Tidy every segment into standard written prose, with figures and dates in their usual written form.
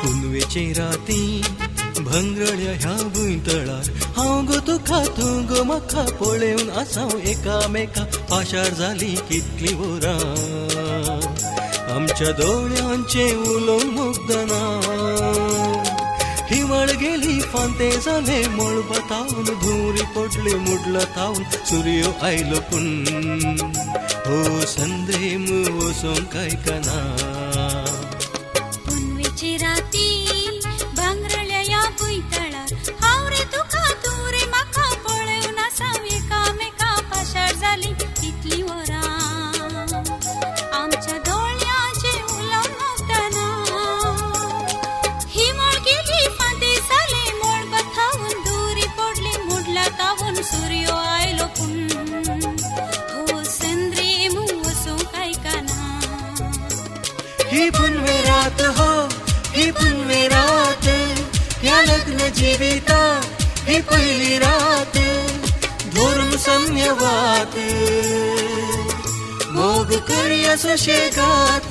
पुनवेचे राती भंगरळ्या ह्या भुंयतळार हांव गो तुका तूं गो म्हाका पळोवन आसांव एकामेका पाशार जाली कितली वरां आमच्या दोळ्यांचे उलोवंक मुग्धना हिवाळ गेली फांते जाले मळ बतावन धुरी पडले मुडला तावन सूर्य आयलो पूण हो संद्रेम वसोंक कायकना पुनवेची राती भांगरळ्या या भुंयतळार हांव रे तुका तूं रे म्हाका पळोवन आसांव एकामेका पाशार जाली कितली वरां आमच्या दोळ्यांचे उलोवंक मुग्धना हिवाळ गेली फांते जाले मळ बतावन धुरी पडली मुडला तावन सूर्य आयलो पूण हो संद्रेम वसोंक कायकना ही पुनवे रात हो ही पुनवे रात ह्या लग्न जिविता ही पहिली रात धर्म सम्यवात मोग करया सुशेगात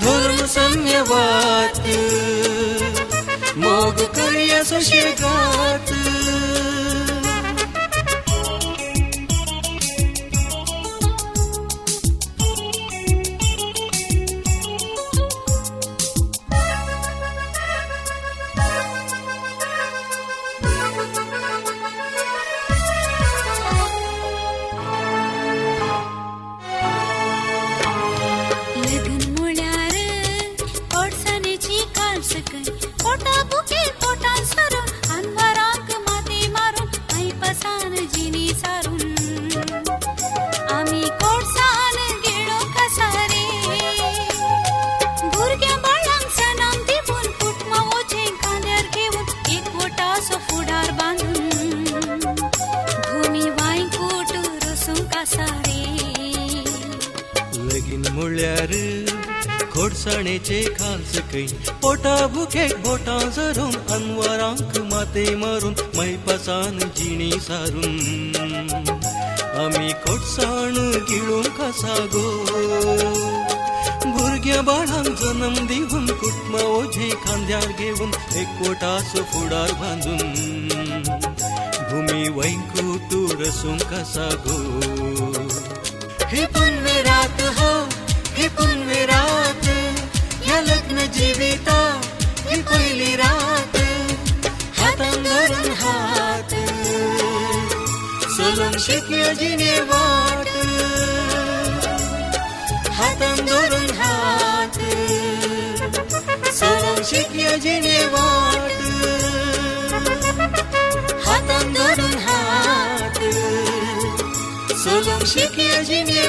धर्म सम्यवात मोग करया सुशेगात पोटा बुके पोटान सरून अनवराक माती मारून आई पसान जिनी सारून आमी कोडसान गेलो कसारे भुरग्या बाळांक सनाम दिवून कुटमा ओझे खांद्यार घेवन एकवटासो फुडार बांदून भूमी वांयकूट रसूंक कासारे लगीन म्हळ्यार खोडसाणेचे खाल सकैन पोटा भुकेक बोटां जरून अनवरांक माते मारून मैपासान जिणी सारून आमी खोडसाण गिळूंक आसा गो भुरग्या बाळांक जन्म दिवून कुटमा ओझे खांद्यार घेवन एकवटासो फुडार बांदून भूमी वैंकूट रसूंक आसा गो ही पुनवे रात हो ही पुनवे रात ह्या लग्न जिविता ही पहिली रात हातान धरून हात सोलूंक शिकया जिणे वाट हातान धरून हात सोलूंक शिकया जिणे वाट हातान धरून हात सोलूंक शिकया जिणे